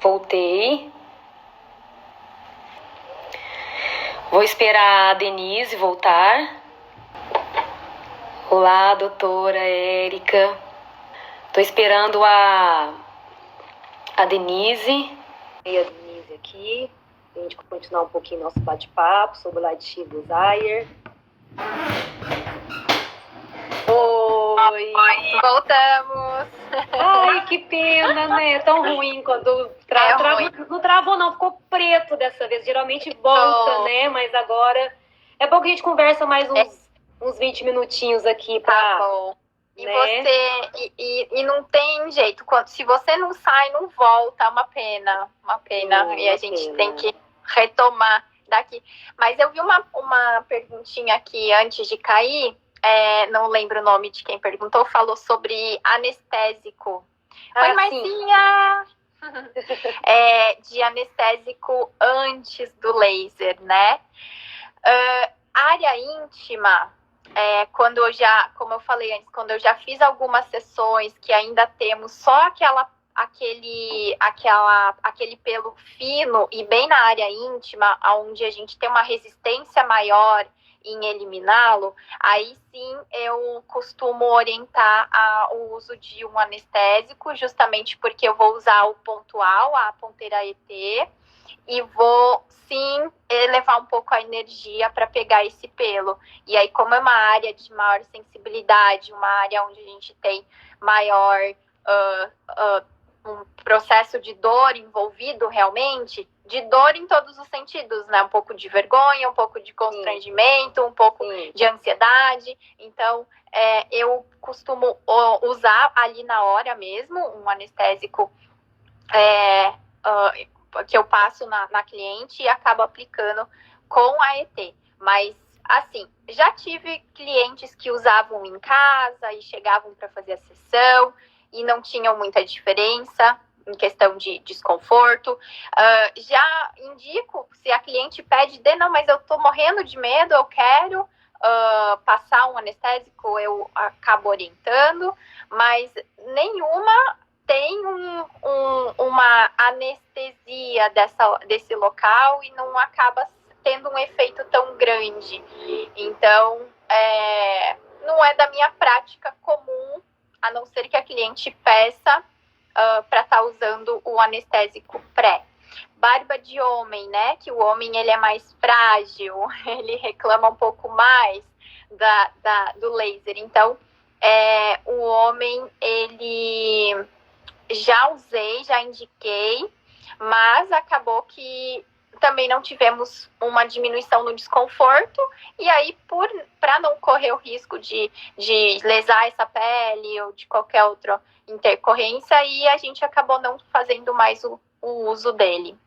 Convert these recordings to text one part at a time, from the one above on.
Voltei. Vou esperar a Denise voltar. Olá, doutora Érica. Tô esperando a Denise. E a Denise aqui. A gente continuar um pouquinho nosso bate-papo sobre o Light Shift Desire. Oi! Voltamos! Ai, que pena, né? É tão ruim quando não travou, não. Ficou preto dessa vez. Geralmente volta, né? Mas agora é bom que a gente conversa mais uns 20 minutinhos aqui pra... Tá bom. E né? você... E não tem jeito. Se você não sai, não volta. É uma pena. E a gente tem que retomar daqui. Mas eu vi uma perguntinha aqui antes de cair. Não lembro o nome de quem perguntou, falou sobre anestésico. Oi, Marcinha! De anestésico antes do laser, né? Área íntima, como eu falei antes, quando eu já fiz algumas sessões que ainda temos só aquele pelo fino e bem na área íntima, onde a gente tem uma resistência maior em eliminá-lo, aí sim eu costumo orientar o uso de um anestésico, justamente porque eu vou usar o pontual, a ponteira ET, e vou sim elevar um pouco a energia para pegar esse pelo. E aí, como é uma área de maior sensibilidade, uma área onde a gente tem maior um processo de dor envolvido realmente, de dor em todos os sentidos, né? Um pouco de vergonha, um pouco de constrangimento, um pouco de ansiedade. Então, eu costumo usar ali na hora mesmo um anestésico que eu passo na cliente e acabo aplicando com a ET. Mas, assim, já tive clientes que usavam em casa e chegavam para fazer a sessão e não tinham muita diferença em questão de desconforto. Já indico, se a cliente pede, não, mas eu tô morrendo de medo, eu quero passar um anestésico, eu acabo orientando, mas nenhuma tem uma anestesia desse local e não acaba tendo um efeito tão grande. Então, não é da minha prática comum, a não ser que a cliente peça para estar usando o anestésico pré. Barba de homem, né? Que o homem ele é mais frágil, ele reclama um pouco mais do laser. Então, o homem, ele já usei, já indiquei, mas acabou que também não tivemos uma diminuição no desconforto, e aí para não correr o risco de lesar essa pele ou de qualquer outra intercorrência, e a gente acabou não fazendo mais o uso dele,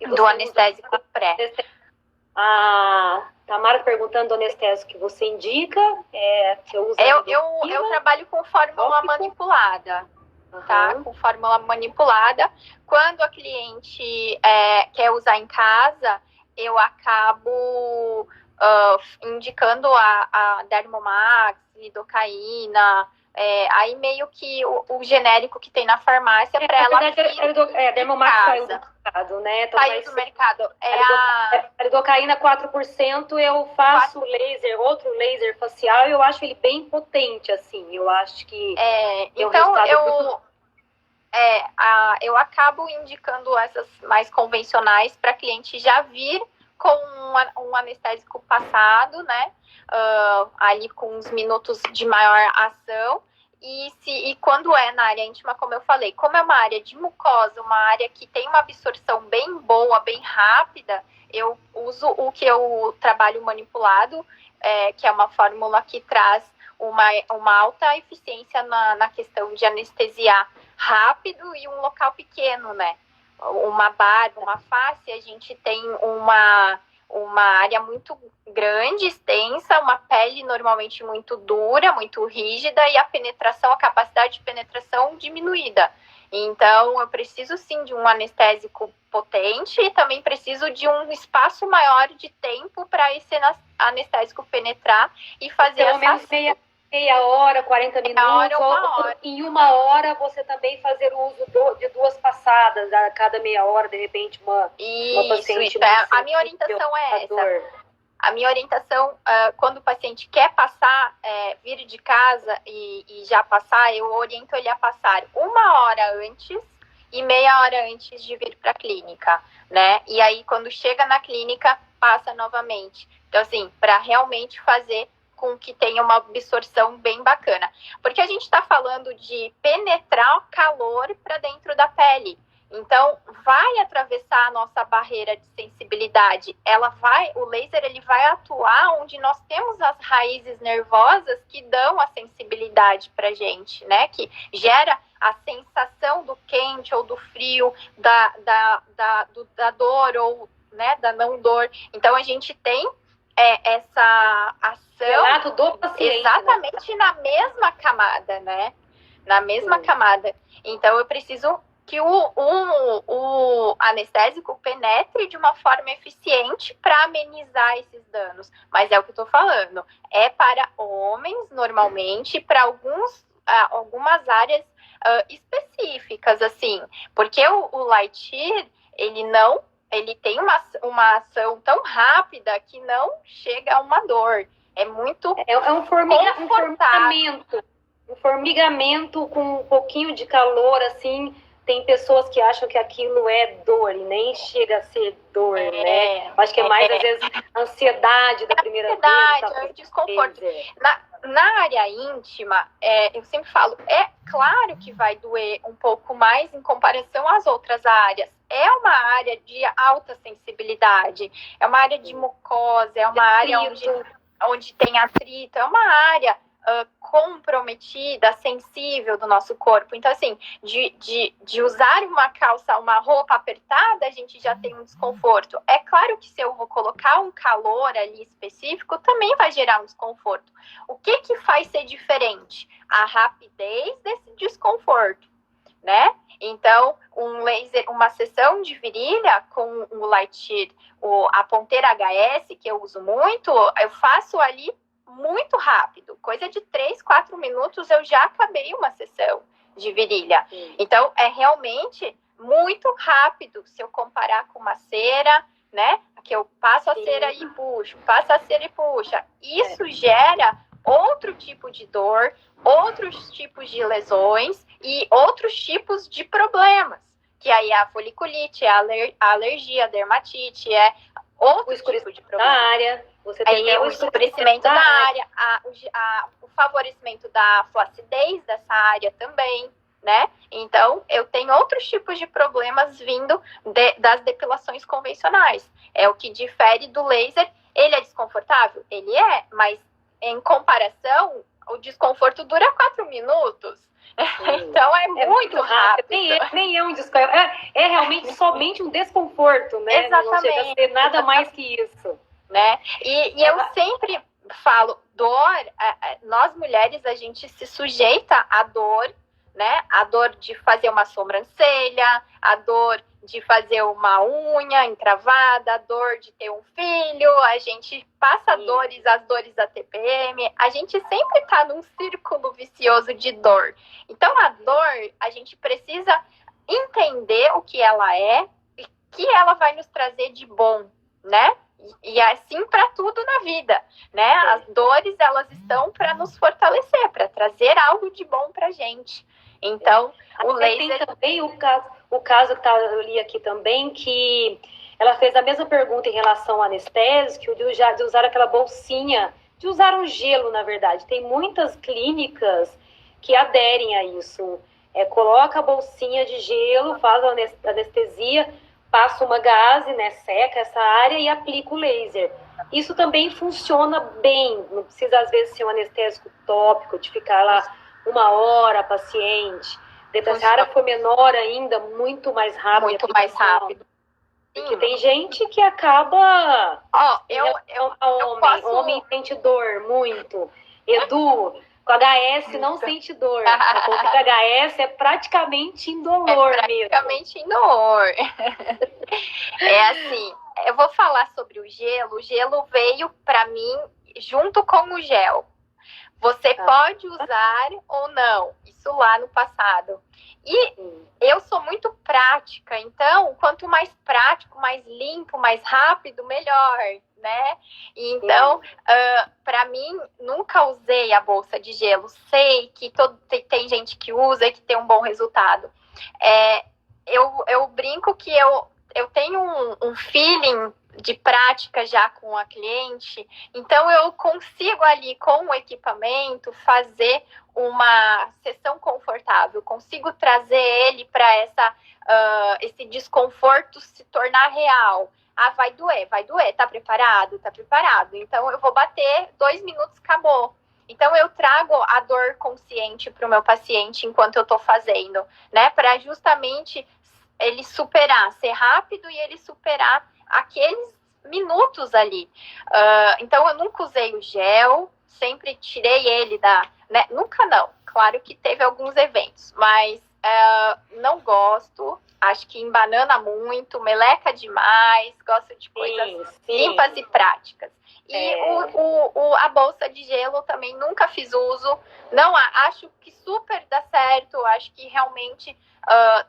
do anestésico pré. A Tamara perguntando do anestésico que você indica, você usa eu trabalho com fórmula manipulada. Tá? Com fórmula manipulada. Quando a cliente quer usar em casa, eu acabo indicando a Dermomax, lidocaína, aí meio que o genérico que tem na farmácia para ela a Dermomax saiu do mercado, né? Então, saiu do mercado. A lidocaína 4%, eu faço outro laser facial, e eu acho ele bem potente, assim. Eu acho que então eu acabo indicando essas mais convencionais para cliente já vir com um anestésico passado, né? Ali com uns minutos de maior ação. E quando é na área íntima, como eu falei, como é uma área de mucosa, uma área que tem uma absorção bem boa, bem rápida, eu uso o que eu trabalho manipulado, que é uma fórmula que traz uma alta eficiência na questão de anestesiar rápido e um local pequeno, né? Uma barba, uma face, a gente tem uma área muito grande, extensa, uma pele normalmente muito dura, muito rígida, e a capacidade de penetração diminuída. Então, eu preciso sim de um anestésico potente e também preciso de um espaço maior de tempo para esse anestésico penetrar e fazer pelo menos meia hora, 40 minutos, uma hora. Em uma hora você também fazer o uso de duas passagens espaçadas, a cada meia hora, de repente, uma paciente... A minha orientação é essa. A minha orientação, quando o paciente quer passar, vir de casa e já passar, eu oriento ele a passar 1 hora antes e meia hora antes de vir para a clínica, né? E aí, quando chega na clínica, passa novamente. Então, assim, para realmente fazer com que tenha uma absorção bem bacana. Porque a gente está falando de penetrar o calor para dentro da pele. Então, vai atravessar a nossa barreira de sensibilidade. O laser ele vai atuar onde nós temos as raízes nervosas que dão a sensibilidade para a gente, né? Que gera a sensação do quente ou do frio, da dor ou, né, da não dor. Então, a gente tem essa ação do paciente, exatamente, né? Na mesma camada, né? Na mesma camada. Então, eu preciso que o anestésico penetre de uma forma eficiente para amenizar esses danos. Mas é o que eu estou falando. É para homens, normalmente, para algumas áreas específicas, assim. Porque o Light-Shear, ele tem uma ação tão rápida que não chega a uma dor. É muito um formigamento. Um formigamento com um pouquinho de calor, assim. Tem pessoas que acham que aquilo é dor e nem chega a ser dor, né? Acho que é mais, às vezes, ansiedade da primeira vez. Ansiedade, desconforto. Na área íntima, eu sempre falo, é claro que vai doer um pouco mais em comparação às outras áreas. É uma área de alta sensibilidade, é uma área de mucosa, é uma área onde tem atrito, é uma área comprometida, sensível do nosso corpo. Então, assim, de usar uma calça, uma roupa apertada, a gente já tem um desconforto. É claro que se eu vou colocar um calor ali específico, também vai gerar um desconforto. O que faz ser diferente? A rapidez desse desconforto, né? Então, um laser, uma sessão de virilha com o Light-Shear, a ponteira HS, que eu uso muito, eu faço ali muito rápido, coisa de 3, 4 minutos eu já acabei uma sessão de virilha. Então, é realmente muito rápido se eu comparar com uma cera, né? Que eu passo a cera e puxo, passo a cera e puxa. Isso gera outro tipo de dor, outros tipos de lesões e outros tipos de problemas. Que aí é a foliculite, é a alergia, a dermatite, é outro tipo de problema. Da área. Você tem aí o escurecimento da área, o favorecimento da flacidez dessa área também, né? Então, eu tenho outros tipos de problemas vindo das depilações convencionais. É o que difere do laser. Ele é desconfortável? Ele é, mas em comparação, o desconforto dura 4 minutos. Então, é muito rápido. Nem é um desconforto. É realmente somente um desconforto, né? Exatamente. Não chega a ser nada mais que isso. Né? E eu sempre falo, dor, nós mulheres, a gente se sujeita à dor, né? A dor de fazer uma sobrancelha, a dor de fazer uma unha encravada, a dor de ter um filho, a gente passa as dores da TPM, a gente sempre está num círculo vicioso de dor. Então, a dor, a gente precisa entender o que ela é e o que ela vai nos trazer de bom, né? E assim para tudo na vida, né? As dores, elas estão para nos fortalecer, para trazer algo de bom para gente. Então, o laser... Tem também o caso que eu li aqui também, que ela fez a mesma pergunta em relação ao anestésico, de usar aquela bolsinha, de usar um gelo, na verdade. Tem muitas clínicas que aderem a isso. Coloca a bolsinha de gelo, faz a anestesia, passa uma gaze, né, seca essa área e aplica o laser. Isso também funciona bem, não precisa às vezes ser um anestésico tópico, de ficar lá 1 hora paciente. Depois, se a área for menor ainda, muito mais rápido. Muito mais rápido. Porque tem gente que acaba... Homem sente dor muito. Edu... Com HS não sente dor. Com HS é praticamente indolor mesmo. Praticamente indolor. É assim, eu vou falar sobre o gelo. O gelo veio para mim junto com o gel. Você pode usar ou não. Isso lá no passado. E eu sou muito prática. Então, quanto mais prático, mais limpo, mais rápido, melhor, né? Então, para mim, nunca usei a bolsa de gelo. Sei que tem gente que usa e que tem um bom resultado. Eu brinco que eu tenho um feeling de prática já com a cliente, então eu consigo ali com o equipamento fazer uma sessão confortável, consigo trazer ele para esse desconforto se tornar real. Vai doer, tá preparado? Tá preparado. Então eu vou bater, 2 minutos, acabou. Então eu trago a dor consciente para o meu paciente enquanto eu estou fazendo, né? Para justamente ele superar, ser rápido e ele superar aqueles minutos ali. Então eu nunca usei o gel, sempre tirei ele né? Nunca não, claro que teve alguns eventos, mas não gosto, acho que embanana muito, meleca demais, gosto de coisas limpas e práticas. E a bolsa de gelo também nunca fiz uso, não acho que super dá certo, acho que realmente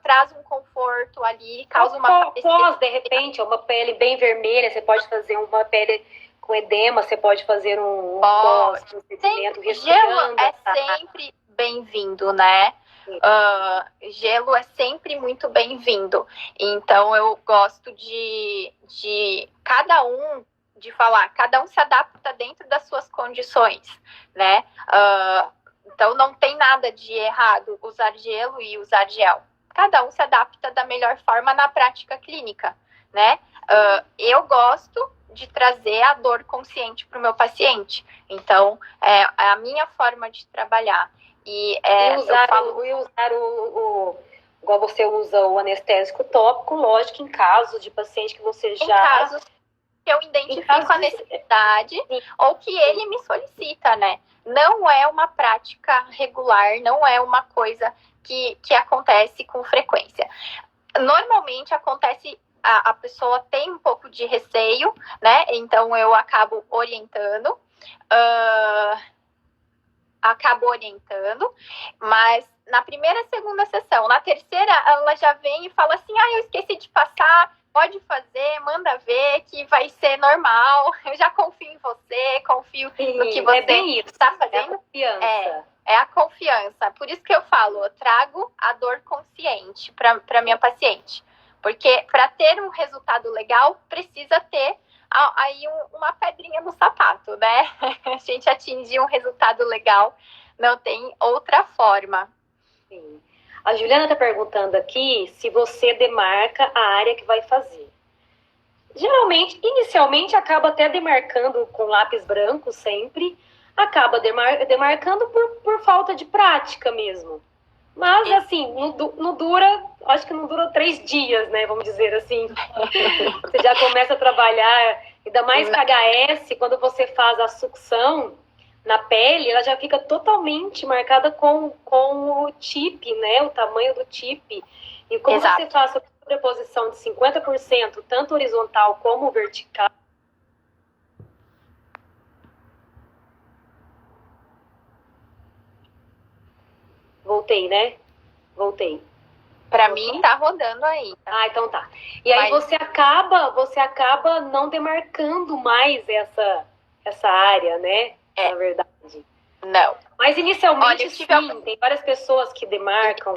traz um conforto ali, causa uma... de repente, uma pele bem vermelha, você pode fazer uma pele com edema, você pode fazer um procedimento gelo é sempre bem-vindo, né? Gelo é sempre muito bem-vindo. Então eu gosto de cada um se adapta dentro das suas condições, né? Então não tem nada de errado usar gelo e usar gel. Cada um se adapta da melhor forma na prática clínica, né? Eu gosto de trazer a dor consciente para o meu paciente. Então, é a minha forma de trabalhar. E usar igual você usa o anestésico tópico, lógico, em casos de paciente que você já... Em casos que eu identifico a necessidade ou que ele me solicita, né? Não é uma prática regular, não é uma coisa que acontece com frequência. Normalmente acontece, a pessoa tem um pouco de receio, né? Então eu acabo orientando, mas na primeira, segunda sessão, na terceira ela já vem e fala assim, eu esqueci de passar, pode fazer, manda ver que vai ser normal, eu já confio em você, confio no que você está fazendo. É a confiança. Por isso que eu falo, eu trago a dor consciente para minha paciente. Porque para ter um resultado legal, precisa ter aí uma pedrinha no sapato, né? A gente atingir um resultado legal, não tem outra forma. Sim. A Juliana está perguntando aqui se você demarca a área que vai fazer. Geralmente, inicialmente, acaba até demarcando com lápis branco sempre, acaba demarcando por falta de prática mesmo. Mas, assim, não dura, acho que não dura 3 dias, né, vamos dizer assim. Você já começa a trabalhar, ainda mais com HS, quando você faz a sucção na pele, ela já fica totalmente marcada com o tip, né, o tamanho do tip. E como você faz a sobreposição de 50%, tanto horizontal como vertical, voltei, né? Voltei. Para mim tá rodando aí. Então tá. E aí você acaba não demarcando mais essa área, né? Na verdade. Não. Mas inicialmente sim, tem várias pessoas que demarcam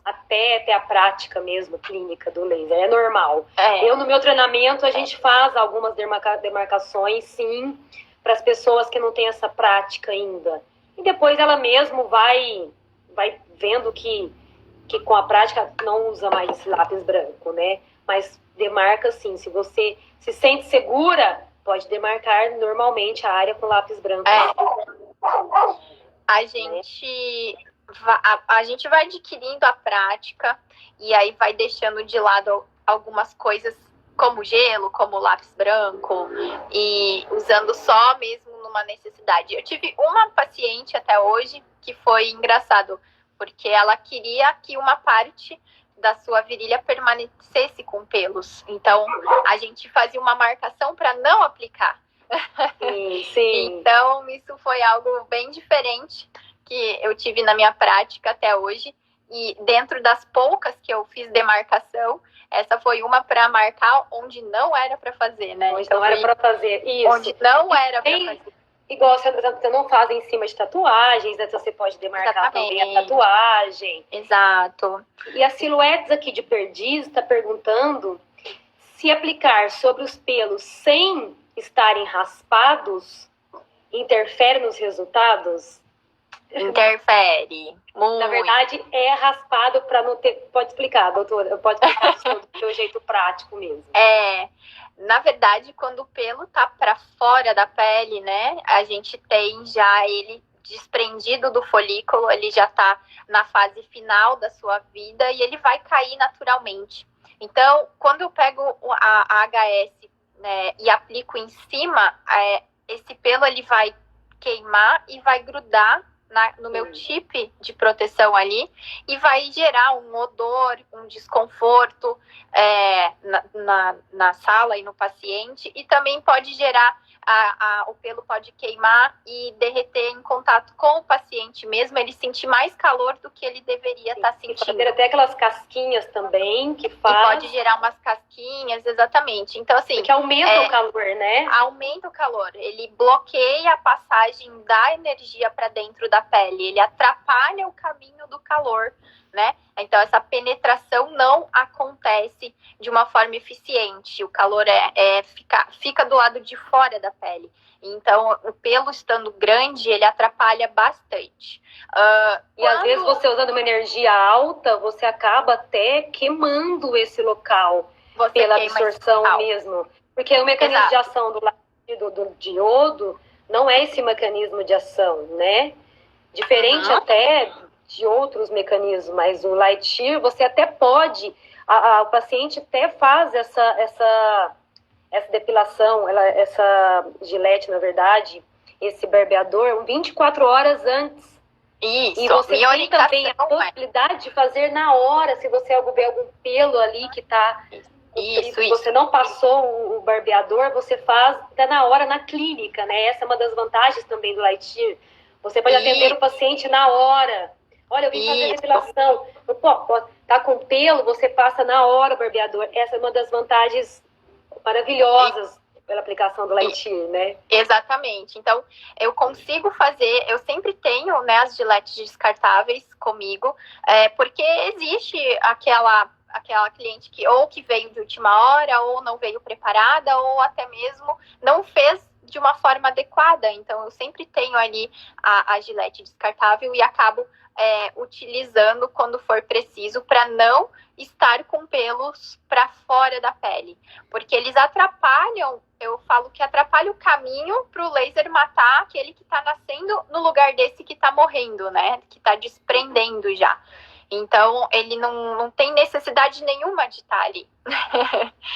até a prática mesmo clínica do laser. É normal. Eu, no meu treinamento, a gente faz algumas demarcações, sim, para as pessoas que não têm essa prática ainda. E depois ela mesmo vai vendo que com a prática não usa mais lápis branco, né? Mas demarca sim. Se você se sente segura, pode demarcar normalmente a área com lápis branco. A gente vai adquirindo a prática e aí vai deixando de lado algumas coisas como gelo, como lápis branco e usando só mesmo numa necessidade. Eu tive uma paciente até hoje que foi engraçado, porque ela queria que uma parte da sua virilha permanecesse com pelos. Então, a gente fazia uma marcação para não aplicar. Sim. Então, isso foi algo bem diferente que eu tive na minha prática até hoje. E dentro das poucas que eu fiz demarcação, essa foi uma para marcar onde não era para fazer, né? Onde então, não era para fazer, isso. Onde não era para fazer. Igual você não faz em cima de tatuagens, né? Você pode demarcar também a tatuagem. Exato. E a Silhouettes aqui de Perdiz está perguntando se aplicar sobre os pelos sem estarem raspados interfere nos resultados? Interfere. Muito. Na verdade, é raspado para não ter... Pode explicar, doutora. Pode explicar do seu jeito prático mesmo. Na verdade, quando o pelo tá para fora da pele, né? A gente tem já ele desprendido do folículo, ele já tá na fase final da sua vida e ele vai cair naturalmente. Então, quando eu pego a HS, né, e aplico em cima, esse pelo ele vai queimar e vai grudar no meu chip de proteção ali e vai gerar um odor, um desconforto na sala e no paciente, e também pode gerar, o pelo pode queimar e derreter em contato com o paciente mesmo, ele sentir mais calor do que ele deveria estar sentindo. Pode ter até aquelas casquinhas também que faz... E pode gerar umas casquinhas, exatamente. Então, assim... Que aumenta o calor, né? Aumenta o calor. Ele bloqueia a passagem da energia para dentro da pele. Ele atrapalha o caminho do calor, né? Então, essa penetração não acontece de uma forma eficiente. O calor fica do lado de fora da pele. Então, o pelo estando grande, ele atrapalha bastante. E às vezes você usando uma energia alta, você acaba até queimando esse local pela absorção mesmo. Porque o mecanismo de ação do diodo não é esse mecanismo de ação, né? Diferente até de outros mecanismos, mas o light shear, você até pode, o paciente até faz essa depilação, essa gilete, na verdade, esse barbeador, 24 horas antes. Isso, e você tem também a possibilidade de fazer na hora, se você ver algum pelo ali que está... Você não passou o barbeador, você faz até na hora na clínica, né? Essa é uma das vantagens também do light shear. Você pode atender o paciente na hora. Olha, eu vim fazer depilação. Tá com pelo, você passa na hora o barbeador. Essa é uma das vantagens maravilhosas pela aplicação do light shear, né? Exatamente. Então, eu consigo fazer, eu sempre tenho, né, as giletes descartáveis comigo, porque existe aquela cliente que veio de última hora, ou não veio preparada, ou até mesmo não fez de uma forma adequada. Então, eu sempre tenho ali a gilete descartável e acabo utilizando quando for preciso, para não estar com pelos para fora da pele. Porque eles atrapalham, eu falo que atrapalha o caminho para o laser matar aquele que está nascendo no lugar desse que está morrendo, né? Que está desprendendo já. Então, ele não tem necessidade nenhuma de estar ali.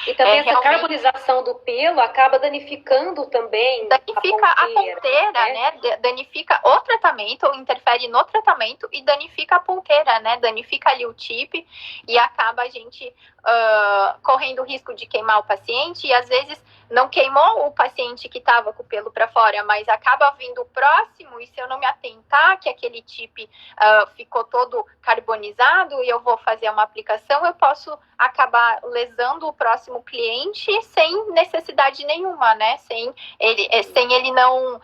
E também essa carbonização do pelo acaba danificando também a ponteira, né? Danifica o tratamento, ou interfere no tratamento e danifica a ponteira, né? Danifica ali o chip e acaba a gente correndo o risco de queimar o paciente, e às vezes não queimou o paciente que estava com o pelo para fora, mas acaba vindo o próximo, e se eu não me atentar que aquele chip ficou todo carbonizado e eu vou fazer uma aplicação, eu posso acabar lesando o próximo cliente sem necessidade nenhuma, né? Sem ele não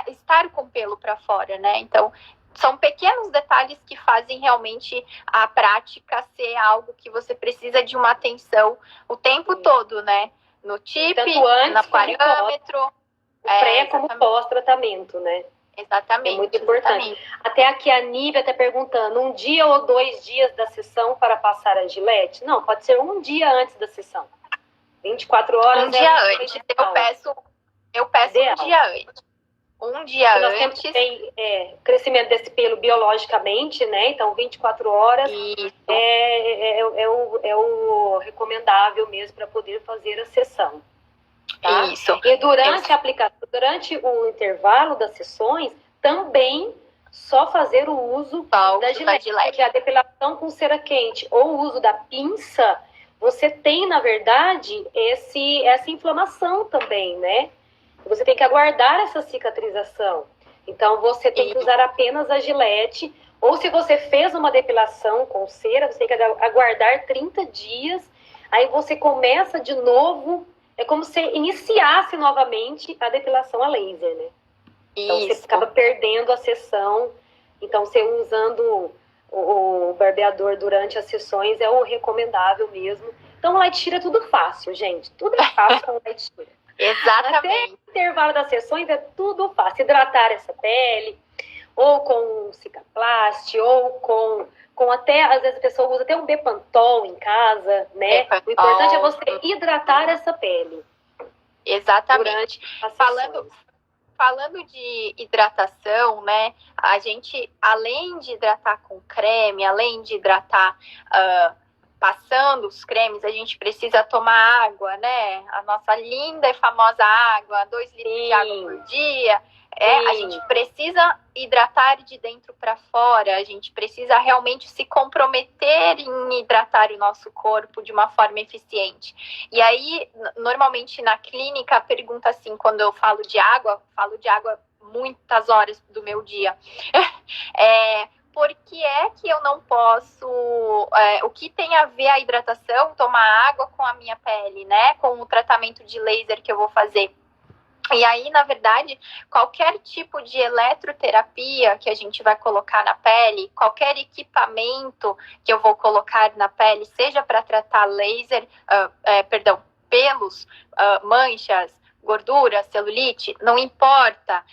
estar com o pelo para fora, né? Então, são pequenos detalhes que fazem realmente a prática ser algo que você precisa de uma atenção o tempo todo, né? No chip, no parâmetro. O pré como pós-tratamento, né? Exatamente. É muito importante. Exatamente. Até aqui a Nívia está perguntando, 1 dia ou 2 dias da sessão para passar a gilete? Não, pode ser 1 dia antes da sessão. 24 horas. 1 dia antes. Eu peço ideal. 1 dia antes. 1 dia nós antes. Nós temos crescimento desse pelo biologicamente, né? Então, 24 horas é o recomendável mesmo para poder fazer a sessão. Tá? Isso. E durante a aplicação, durante o intervalo das sessões, também só fazer o uso da gilete. Porque a depilação com cera quente ou o uso da pinça, você tem, na verdade, essa inflamação também, né? Você tem que aguardar essa cicatrização. Então, você tem que usar apenas a gilete Ou se você fez uma depilação com cera, você tem que aguardar 30 dias, aí você começa de novo, é como se iniciasse novamente a depilação a laser, né? Então você acaba perdendo a sessão, então você usando o barbeador durante as sessões é o recomendável mesmo. Então, light shear é tudo fácil, gente. Tudo é fácil com light shear. Exatamente. Até o intervalo das sessões é tudo fácil. Hidratar essa pele, ou com cicaplast, ou com até, às vezes a pessoa usa até um Bepantol em casa, né? Bepantol. O importante é você hidratar essa pele. Exatamente. Falando de hidratação, né? A gente, além de hidratar com creme, além de hidratar passando os cremes, a gente precisa tomar água, né? A nossa linda e famosa água, 2 litros de água por dia. A gente precisa hidratar de dentro para fora, a gente precisa realmente se comprometer em hidratar o nosso corpo de uma forma eficiente. E aí, normalmente na clínica, a pergunta assim, quando eu falo de água muitas horas do meu dia. Por que é que eu não posso... o que tem a ver a hidratação, tomar água com a minha pele, né? Com o tratamento de laser que eu vou fazer. E aí, na verdade, qualquer tipo de eletroterapia que a gente vai colocar na pele, qualquer equipamento que eu vou colocar na pele, seja para tratar pelos, manchas, gordura, celulite, não importa.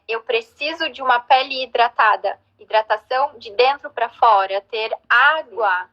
Eu preciso de uma pele hidratada. Hidratação de dentro para fora, ter água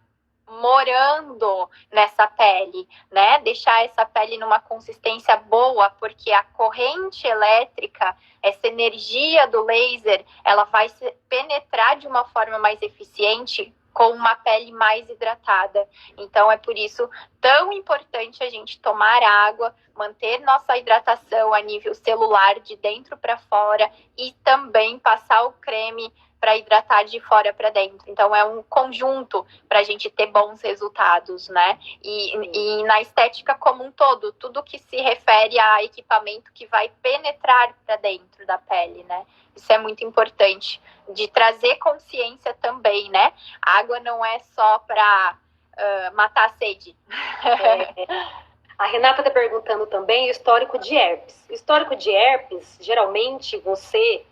morando nessa pele, né? Deixar essa pele numa consistência boa, porque a corrente elétrica, essa energia do laser, ela vai penetrar de uma forma mais eficiente com uma pele mais hidratada. Então, é por isso tão importante a gente tomar água, manter nossa hidratação a nível celular, de dentro para fora, e também passar o creme para hidratar de fora para dentro. Então, é um conjunto para a gente ter bons resultados, né? E na estética como um todo, tudo que se refere a equipamento que vai penetrar para dentro da pele, né? Isso é muito importante, de trazer consciência também, né? A água não é só para matar a sede. A Renata está perguntando também o histórico de herpes. O histórico de herpes, geralmente você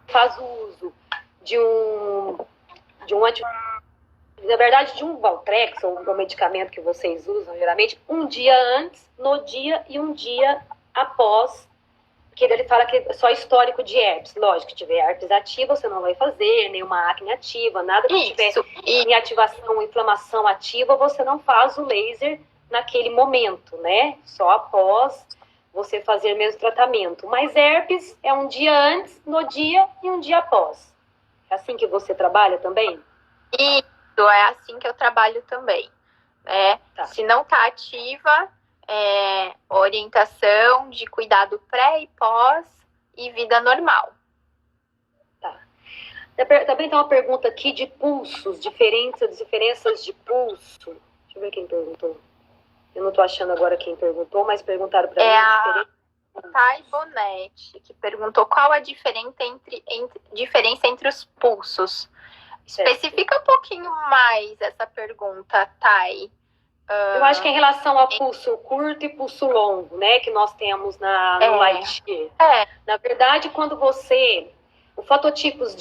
faz o uso de um na verdade, de um Valtrex, ou um medicamento que vocês usam, geralmente, um dia antes, no dia e um dia após, que ele fala que é só histórico de herpes. Lógico, que tiver herpes ativa, você não vai fazer, nenhuma acne ativa, nada que tiver em ativação, inflamação ativa, você não faz o laser naquele momento, né? Só após você fazer mesmo tratamento. Mas herpes é um dia antes, no dia e um dia após. É assim que você trabalha também? Isso, é assim que eu trabalho também. Tá. Se não está ativa, orientação de cuidado pré e pós e vida normal. Tá. Também tem uma pergunta aqui de pulsos, diferenças de pulso. Deixa eu ver quem perguntou. Eu não estou achando agora quem perguntou, mas perguntaram para mim. A Thay Bonetti, que perguntou qual a diferença entre os pulsos. Especifica um pouquinho mais essa pergunta, Thay. Eu acho que é em relação ao pulso curto e pulso longo, né, que nós temos no light shear. Na verdade, quando os fototipos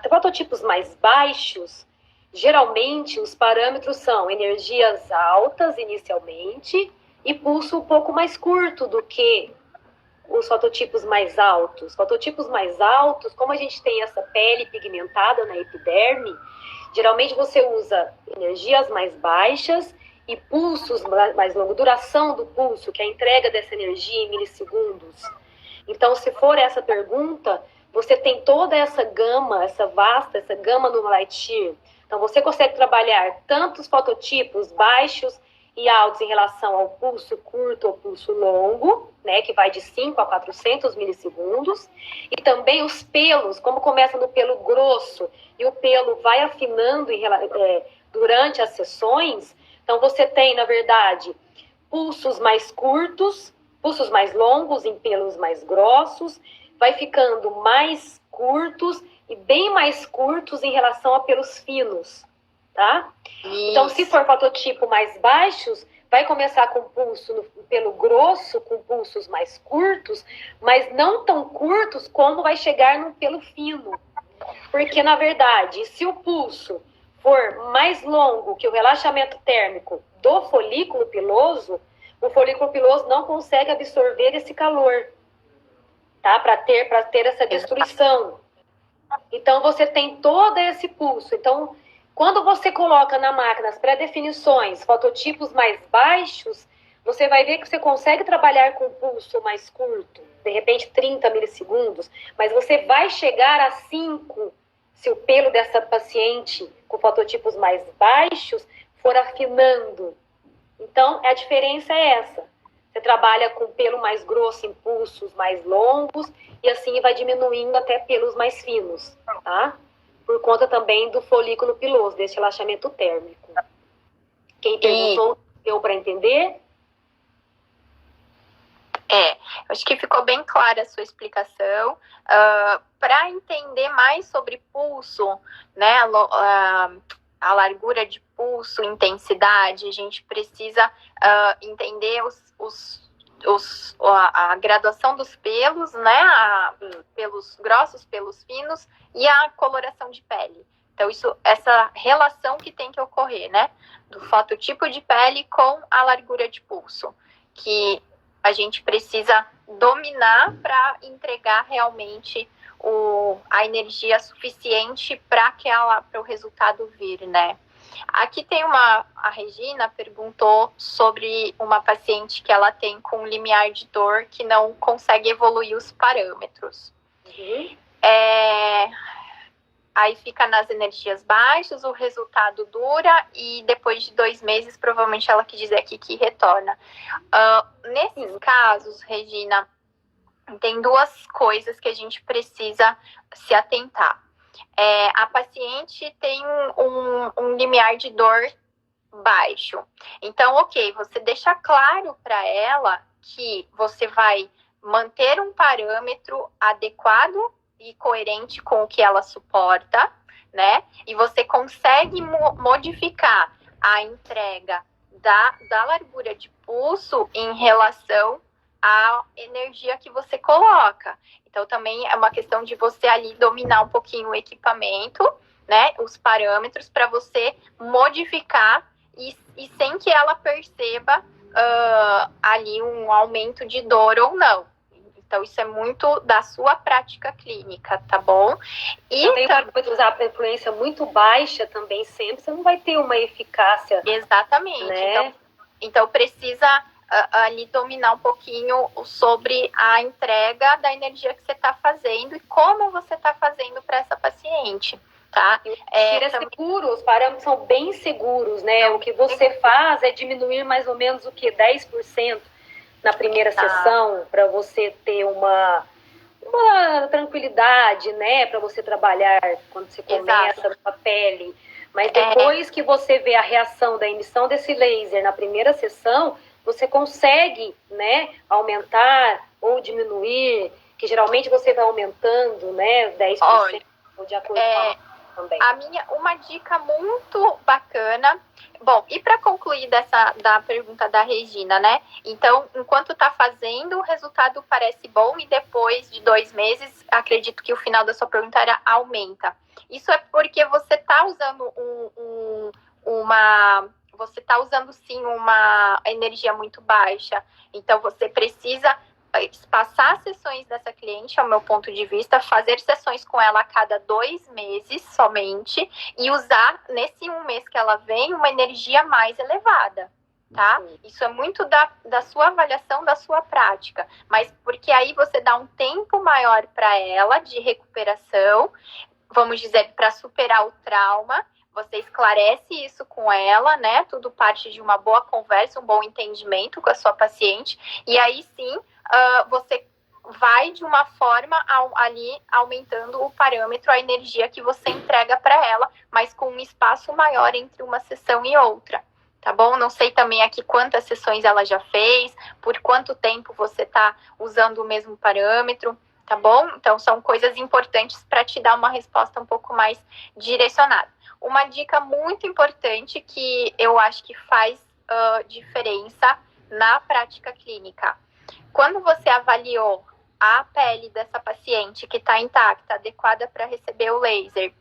fototipos mais baixos, geralmente os parâmetros são energias altas inicialmente e pulso um pouco mais curto do que os fototipos mais altos. Fototipos mais altos, como a gente tem essa pele pigmentada na epiderme, geralmente você usa energias mais baixas e pulsos mais longos, duração do pulso, que é a entrega dessa energia em milissegundos. Então, se for essa pergunta, você tem toda essa gama, essa gama no light shear. Então, você consegue trabalhar tanto os fototipos baixos e altos em relação ao pulso curto ou pulso longo, né, que vai de 5 a 400 milissegundos, e também os pelos, como começa no pelo grosso e o pelo vai afinando durante as sessões. Então, você tem, na verdade, pulsos mais curtos, pulsos mais longos em pelos mais grossos, vai ficando mais curtos e bem mais curtos em relação a pelos finos, tá? Isso. Então, se for fototipo mais baixos, vai começar com pulso no pelo grosso, com pulsos mais curtos, mas não tão curtos como vai chegar no pelo fino. Porque, na verdade, se o pulso for mais longo que o relaxamento térmico do folículo piloso, o folículo piloso não consegue absorver esse calor, tá? Para ter essa destruição. Então, você tem todo esse pulso. Então, quando você coloca na máquina as pré-definições, fototipos mais baixos, você vai ver que você consegue trabalhar com pulso mais curto, de repente 30 milissegundos, mas você vai chegar a 5 se o pelo dessa paciente com fototipos mais baixos for afinando. Então, a diferença é essa. Você trabalha com pelo mais grosso em pulsos mais longos e assim vai diminuindo até pelos mais finos, tá? Por conta também do folículo piloso, desse relaxamento térmico. Quem perguntou, deu para entender? Acho que ficou bem clara a sua explicação. Para entender mais sobre pulso, né, a largura de pulso, intensidade, a gente precisa entender a graduação dos pelos, né, pelos grossos, pelos finos e a coloração de pele. Então, essa relação que tem que ocorrer, né, do fototipo de pele com a largura de pulso, que a gente precisa dominar para entregar realmente a energia suficiente para o resultado vir, né? Aqui tem a Regina perguntou sobre uma paciente que ela tem com limiar de dor que não consegue evoluir os parâmetros. Uhum. Aí fica nas energias baixas, o resultado dura e depois de 2 meses, provavelmente ela quis dizer aqui que retorna. Nesses casos, Regina, tem 2 coisas que a gente precisa se atentar. A paciente tem um limiar de dor baixo. Então, você deixa claro para ela que você vai manter um parâmetro adequado e coerente com o que ela suporta, né? E você consegue modificar a entrega da largura de pulso em relação à energia que você coloca. Então, também é uma questão de você ali dominar um pouquinho o equipamento, né? Os parâmetros para você modificar e sem que ela perceba ali um aumento de dor ou não. Então, isso é muito da sua prática clínica, tá bom? E também pode usar a influência muito baixa também sempre, você não vai ter uma eficácia. Exatamente. Né? Então precisa ali dominar um pouquinho sobre a entrega da energia que você está fazendo e como você está fazendo para essa paciente, tá? Seguro, os parâmetros são bem seguros, né? O que você faz é diminuir mais ou menos 10% na primeira sessão, para você ter uma tranquilidade, né? Para você trabalhar quando você começa com a pele. Mas depois que você vê a reação da emissão desse laser na primeira sessão, você consegue, né, aumentar ou diminuir, que geralmente você vai aumentando, né, 10% de acordo com também. Uma dica muito bacana. Bom, e para concluir da pergunta da Regina, né? Então, enquanto tá fazendo, o resultado parece bom e depois de 2 meses, acredito que o final da sua pergunta era aumenta. Isso é porque você tá usando você está usando sim uma energia muito baixa, então você precisa espaçar sessões dessa cliente, ao meu ponto de vista, fazer sessões com ela a cada 2 meses somente e usar nesse 1 mês que ela vem uma energia mais elevada, tá? Isso é muito da sua avaliação, da sua prática, mas porque aí você dá um tempo maior para ela de recuperação, vamos dizer, para superar o trauma. Você esclarece isso com ela, né? Tudo parte de uma boa conversa, um bom entendimento com a sua paciente. E aí sim, você vai de uma forma ali aumentando o parâmetro, a energia que você entrega para ela, mas com um espaço maior entre uma sessão e outra. Tá bom? Não sei também aqui quantas sessões ela já fez, por quanto tempo você está usando o mesmo parâmetro. tá bom? Então, são coisas importantes para te dar uma resposta um pouco mais direcionada. Uma dica muito importante que eu acho que faz diferença na prática clínica. Quando você avaliou a pele dessa paciente que está intacta, adequada para receber o laser,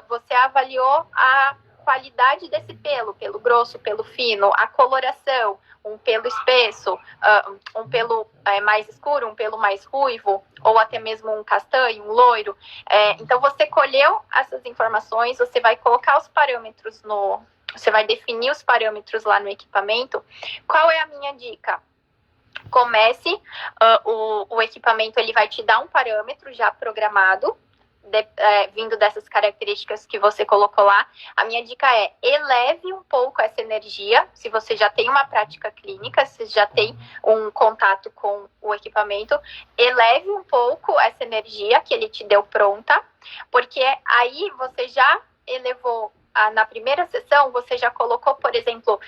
você avaliou a qualidade desse pelo grosso, pelo fino, a coloração, um pelo espesso, um pelo mais escuro, um pelo mais ruivo, ou até mesmo um castanho, um loiro. Então, você colheu essas informações, você vai colocar os parâmetros você vai definir os parâmetros lá no equipamento. Qual é a minha dica? Comece, o equipamento ele vai te dar um parâmetro já programado, vindo dessas características que você colocou lá. A minha dica é: eleve um pouco essa energia. Se você já tem uma prática clínica, se já tem um contato com o equipamento, eleve um pouco essa energia que ele te deu pronta, porque aí você já elevou. Na primeira sessão, você já colocou, por exemplo,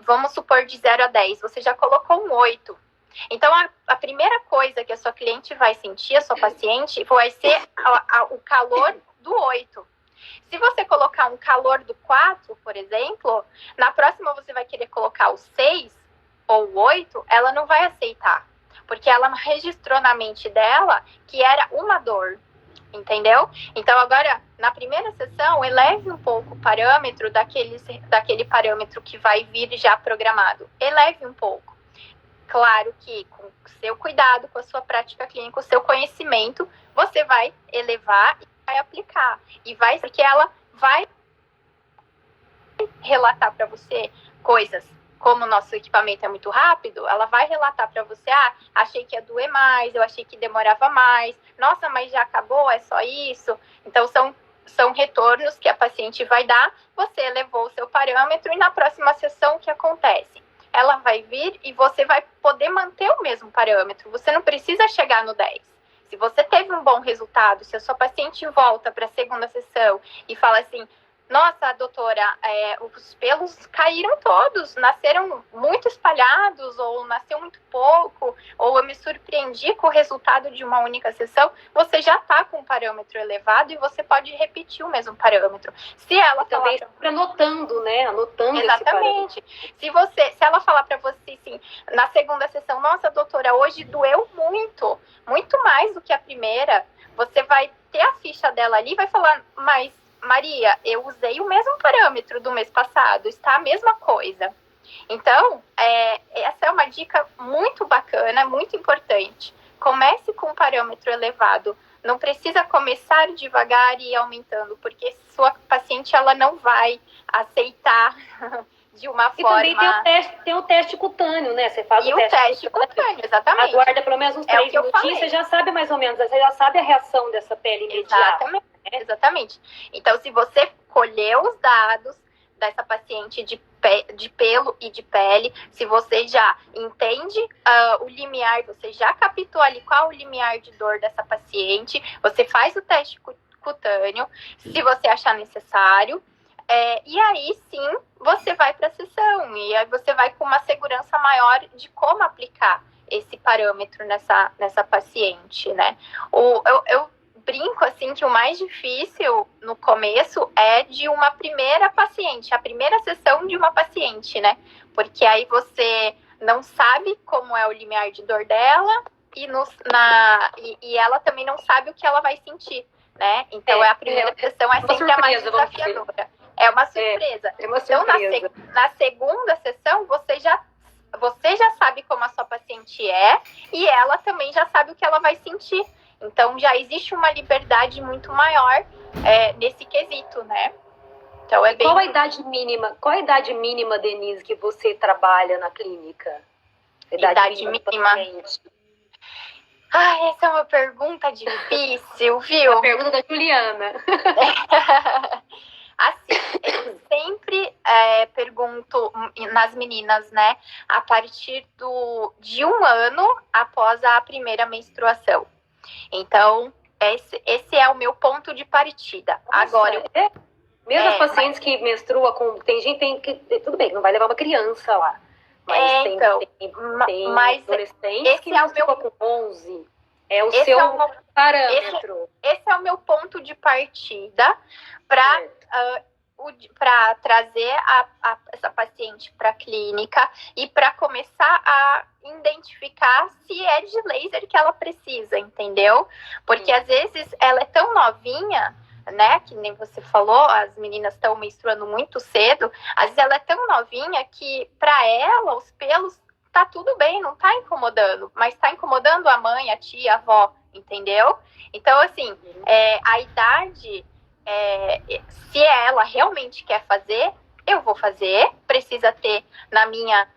vamos supor de 0 a 10, você já colocou um 8. Então, a primeira coisa que a sua cliente vai sentir, a sua paciente, vai ser o calor do 8. Se você colocar um calor do 4, por exemplo, na próxima você vai querer colocar o 6 ou o 8, ela não vai aceitar. Porque ela registrou na mente dela que era uma dor. Entendeu? Então, agora, na primeira sessão, eleve um pouco o parâmetro daquele parâmetro que vai vir já programado. Eleve um pouco. Claro que com o seu cuidado, com a sua prática clínica, o seu conhecimento, você vai elevar e vai aplicar. Porque ela vai relatar para você coisas. Como o nosso equipamento é muito rápido, ela vai relatar para você: achei que ia doer mais, eu achei que demorava mais, nossa, mas já acabou, é só isso. Então, são retornos que a paciente vai dar, você elevou o seu parâmetro e na próxima sessão o que acontece? Ela vai vir e você vai poder manter o mesmo parâmetro, você não precisa chegar no 10. Se você teve um bom resultado, se a sua paciente volta para a segunda sessão e fala assim: nossa, doutora, os pelos caíram todos, nasceram muito espalhados, ou nasceu muito pouco, ou eu me surpreendi com o resultado de uma única sessão, você já está com um parâmetro elevado e você pode repetir o mesmo parâmetro. Se ela também anotando, né? Anotando. Exatamente. Se ela falar para você assim, na segunda sessão: nossa, doutora, hoje doeu muito, muito mais do que a primeira, você vai ter a ficha dela ali e vai falar: mas Maria, eu usei o mesmo parâmetro do mês passado, está a mesma coisa. Então, essa é uma dica muito bacana, muito importante. Comece com um parâmetro elevado. Não precisa começar devagar e ir aumentando, porque sua paciente ela não vai aceitar de uma forma... E também tem o teste cutâneo, né? Você faz o teste cutâneo, exatamente. Aguarda pelo menos uns 3 minutinhos, você já sabe mais ou menos, você já sabe a reação dessa pele imediata. Exatamente. Então, se você colheu os dados dessa paciente de pelo e de pele, se você já entende o limiar, você já captou ali qual o limiar de dor dessa paciente, você faz o teste cutâneo, se você achar necessário, e aí sim você vai para a sessão, e aí você vai com uma segurança maior de como aplicar esse parâmetro nessa paciente, né? Eu brinco assim que o mais difícil no começo é de uma primeira paciente, a primeira sessão de uma paciente, né? Porque aí você não sabe como é o limiar de dor dela e ela também não sabe o que ela vai sentir, né? Então a primeira sessão é sempre a mais desafiadora. É uma surpresa. Então na segunda sessão você já sabe como a sua paciente é e ela também já sabe o que ela vai sentir. Então, já existe uma liberdade muito maior nesse quesito, né? Então, Qual a idade mínima, Denise, que você trabalha na clínica? Idade mínima? Essa é uma pergunta difícil, viu? É a pergunta da Juliana. Assim, eu sempre pergunto nas meninas, né? A partir de 1 ano após a primeira menstruação. Então, esse é o meu ponto de partida. Nossa, agora, mesmo as pacientes que menstruam tem gente que tudo bem, não vai levar uma criança lá. Mas tem mas adolescentes que menstruam com 11. É o Esse seu é o meu- parâmetro. Esse é o meu ponto de partida para trazer essa paciente para a clínica e para começar a identificar se é de laser que ela precisa, entendeu? Porque às vezes ela é tão novinha, né? Que nem você falou, as meninas estão menstruando muito cedo. Às vezes ela é tão novinha que para ela os pelos tá tudo bem, não tá incomodando, mas tá incomodando a mãe, a tia, a avó, entendeu? Então, assim, a idade, se ela realmente quer fazer, eu vou fazer. Precisa ter, na minha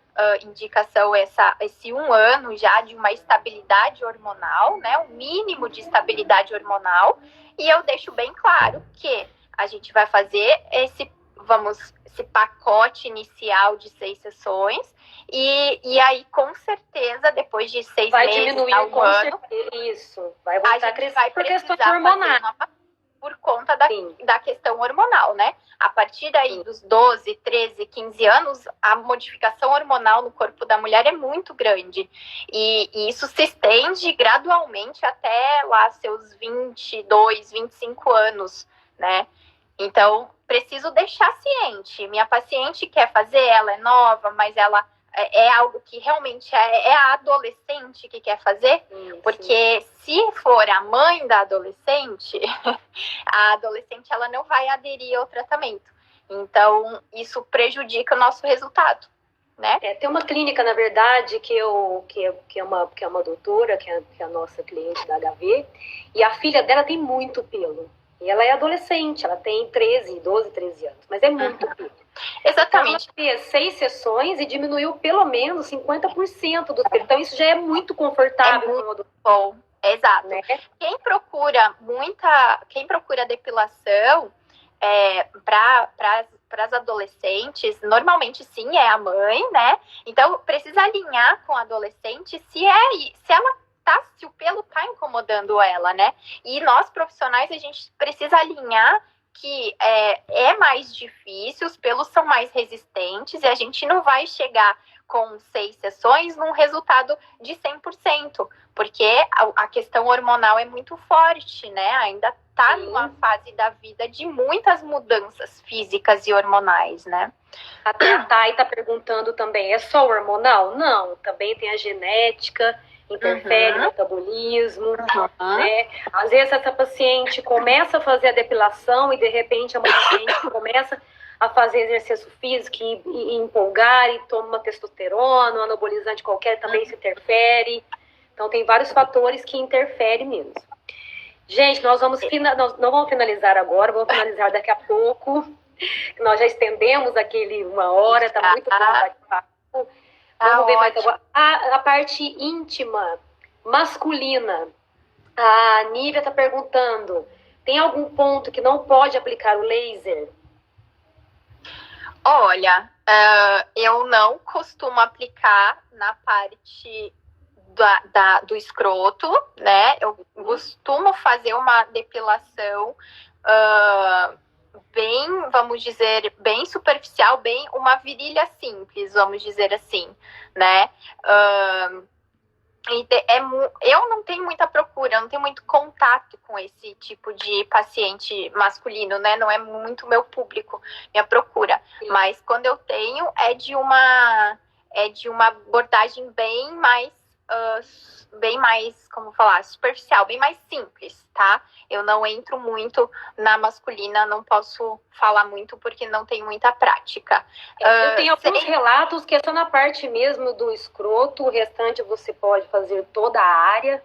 indicação, esse 1 ano já de uma estabilidade hormonal, né? Um mínimo de estabilidade hormonal. E eu deixo bem claro que a gente vai fazer esse pacote inicial de 6 sessões. E aí, com certeza, depois de 6 vai meses, diminuir a 1 ano, isso, vai voltar a crescer vai por questões precisar hormonais. Por conta da questão hormonal, né? A partir daí dos 12, 13, 15 anos, a modificação hormonal no corpo da mulher é muito grande. E isso se estende gradualmente até lá seus 22, 25 anos, né? Então, preciso deixar ciente. Minha paciente quer fazer, ela é nova, mas ela é algo que realmente é a adolescente que quer fazer, porque se for a mãe da adolescente, a adolescente ela não vai aderir ao tratamento. Então, isso prejudica o nosso resultado, né? Tem uma clínica, na verdade, que é uma doutora, que é a nossa cliente da HV, e a filha dela tem muito pelo. E ela é adolescente, ela tem 12, 13 anos, mas é muito pelo. Exatamente. Então, ela fez 6 sessões e diminuiu pelo menos 50% dos pelos. Então, isso já é muito confortável. É muito bom. Exato. Né? Quem procura depilação para as adolescentes, normalmente sim, é a mãe, né? Então, precisa alinhar com a adolescente se o pelo tá incomodando ela, né? E nós, profissionais, a gente precisa alinhar que é mais difícil, os pelos são mais resistentes e a gente não vai chegar com 6 sessões num resultado de 100%, porque a questão hormonal é muito forte, né? Ainda tá numa fase da vida de muitas mudanças físicas e hormonais, né? Até a Thay tá perguntando também, é só hormonal? Não, também tem a genética, interfere no metabolismo, né? Às vezes essa paciente começa a fazer a depilação e de repente a paciente começa a fazer exercício físico e empolgar e toma uma testosterona, um anabolizante qualquer também se interfere. Então tem vários fatores que interferem mesmo. Gente, nós não vamos finalizar agora, vamos finalizar daqui a pouco. Nós já estendemos aquele 1 hora, tá muito bom o bate-papo. Vamos ver mais agora. A parte íntima, masculina. A Nívia está perguntando, tem algum ponto que não pode aplicar o laser? Olha, eu não costumo aplicar na parte do escroto, né? Eu costumo fazer uma depilação bem, vamos dizer, bem superficial, bem uma virilha simples, vamos dizer assim, né? Eu não tenho muita procura, eu não tenho muito contato com esse tipo de paciente masculino, né? Não é muito meu público, minha procura. Sim. Mas quando eu tenho, é de uma abordagem bem mais, como falar, superficial, bem mais simples, tá? Eu não entro muito na masculina, não posso falar muito porque não tenho muita prática. Eu tenho alguns relatos que é só na parte mesmo do escroto, o restante você pode fazer toda a área,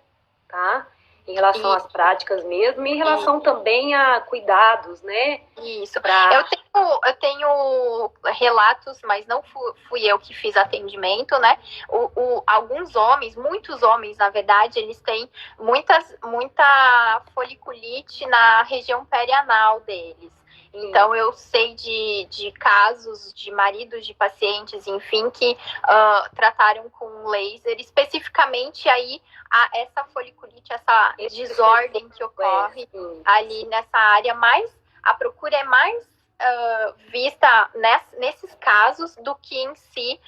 tá? Em relação às práticas mesmo, e em relação também a cuidados, né? Isso. Eu tenho relatos, mas não fui eu que fiz atendimento, né? Alguns homens, muitos homens, na verdade, eles têm muita foliculite na região perianal deles. Então, eu sei de casos de maridos de pacientes, enfim, que trataram com laser, especificamente aí essa foliculite, essa desordem que ocorre ali nessa área, mas a procura é mais vista nesses casos do que em si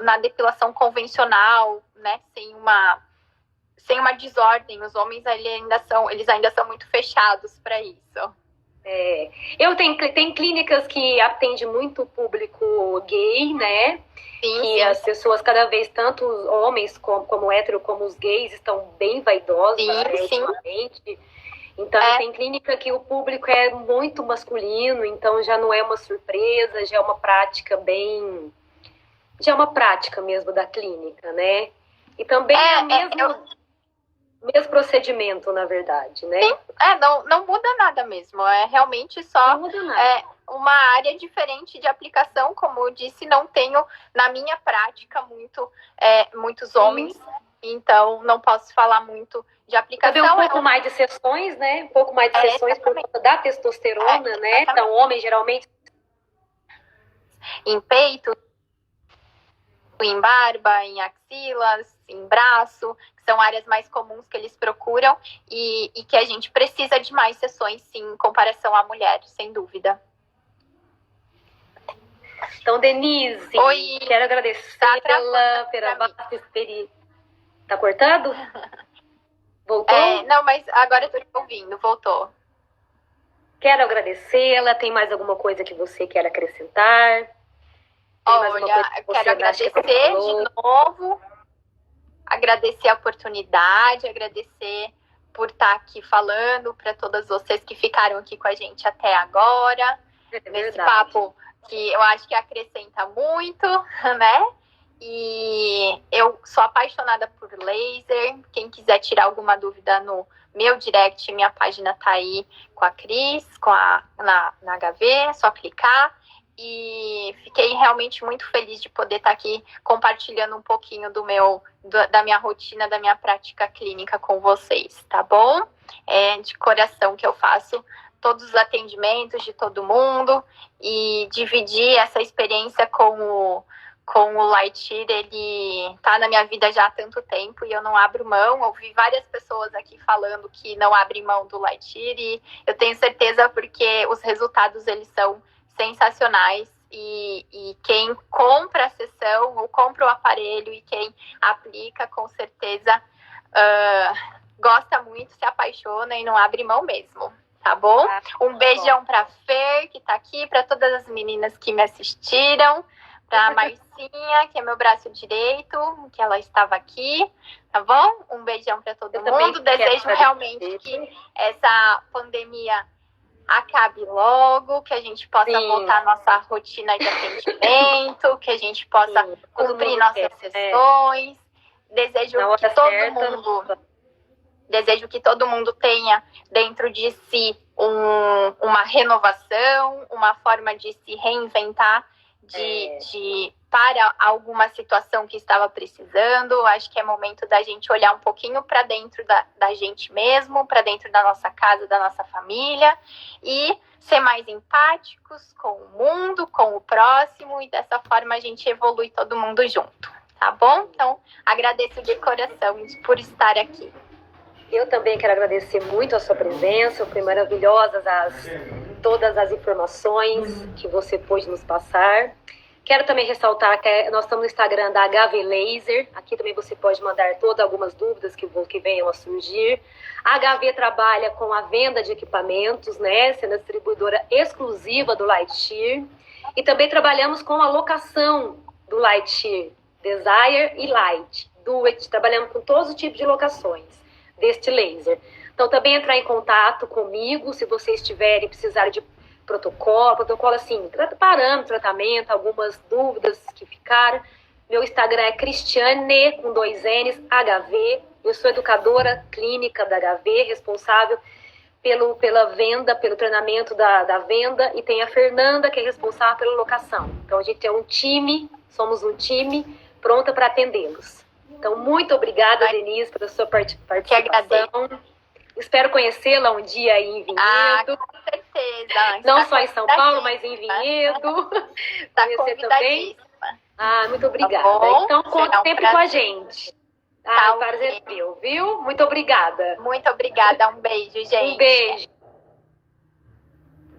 na depilação convencional, né, sem uma desordem. Os homens eles ainda são muito fechados para isso. Tem clínicas que atendem muito o público gay, né? Sim. As pessoas, cada vez, tanto os homens como hétero, como os gays, estão bem vaidosos ultimamente. Então, tem clínica que o público é muito masculino, então já não é uma surpresa, já é uma prática já é uma prática mesmo da clínica, né? E também mesmo procedimento, na verdade, né? Sim, não muda nada mesmo. É realmente só uma área diferente de aplicação. Como eu disse, não tenho, na minha prática, muitos homens. Então, não posso falar muito de aplicação. Também um pouco mais de sessões, né? Um pouco mais de sessões por conta da testosterona, né? Então, homens, geralmente... Em peito, em barba, em axilas, em braço, que são áreas mais comuns que eles procuram e que a gente precisa de mais sessões, sim, em comparação à mulher, sem dúvida. Então, Denise, oi, quero agradecer pela vasta experiência. Tá cortado? Voltou? Não, mas agora eu tô te ouvindo, voltou. Quero agradecê-la. Tem mais alguma coisa que você quer acrescentar? Olha, quero agradecer de novo, agradecer a oportunidade, agradecer por estar aqui falando para todas vocês que ficaram aqui com a gente até agora, nesse papo que eu acho que acrescenta muito, né? E eu sou apaixonada por laser. Quem quiser tirar alguma dúvida no meu direct, minha página tá aí com a Cris, na HV, é só clicar. E fiquei realmente muito feliz de poder estar aqui compartilhando um pouquinho da minha rotina, da minha prática clínica com vocês, tá bom? De coração que eu faço todos os atendimentos de todo mundo e dividir essa experiência com o Lightyear. Ele tá na minha vida já há tanto tempo e eu não abro mão. Ouvi várias pessoas aqui falando que não abrem mão do Lightyear e eu tenho certeza porque os resultados eles são sensacionais e quem compra a sessão ou compra o aparelho e quem aplica com certeza gosta muito, se apaixona e não abre mão mesmo, tá bom? Um beijão pra Fer, que tá aqui, pra todas as meninas que me assistiram, pra Marcinha, que é meu braço direito, que ela estava aqui, tá bom? Um beijão pra todo mundo. Desejo realmente que essa pandemia acabe logo, que a gente possa voltar à nossa rotina de atendimento, que a gente possa cumprir nossas sessões. Desejo que todo mundo tenha dentro de si uma renovação, uma forma de se reinventar para alguma situação que estava precisando. Acho que é momento da gente olhar um pouquinho para dentro da gente mesmo, para dentro da nossa casa, da nossa família e ser mais empáticos com o mundo, com o próximo, e dessa forma a gente evolui todo mundo junto, tá bom? Então, agradeço de coração por estar aqui. Eu também quero agradecer muito a sua presença, foi maravilhosas todas as informações que você pôde nos passar. Quero também ressaltar que nós estamos no Instagram da HV Laser. Aqui também você pode mandar todas algumas dúvidas que venham a surgir. A HV trabalha com a venda de equipamentos, né? Sendo a distribuidora exclusiva do Lightyear. E também trabalhamos com a locação do Lightyear, Desire e Light. Trabalhamos com todos os tipos de locações deste laser. Então, também entrar em contato comigo, se vocês tiverem, precisarem de protocolo assim, parâmetro, tratamento, algumas dúvidas que ficaram. Meu Instagram é Cristiane, com 2 N's, HV. Eu sou educadora clínica da HV, responsável pela venda, pelo treinamento da venda, e tem a Fernanda, que é responsável pela locação. Então, a gente é um time, somos um time pronta para atendê-los. Então, muito obrigada, Denise, pela sua participação. Que agradeço. Espero conhecê-la um dia aí em Vinhedo. Com certeza. Não só em São Paulo, mas em Vinhedo. Está convidadíssima. Muito obrigada. Tá, então, conte sempre com a gente. Prazer meu, viu? Muito obrigada. Muito obrigada. Um beijo, gente. Um beijo.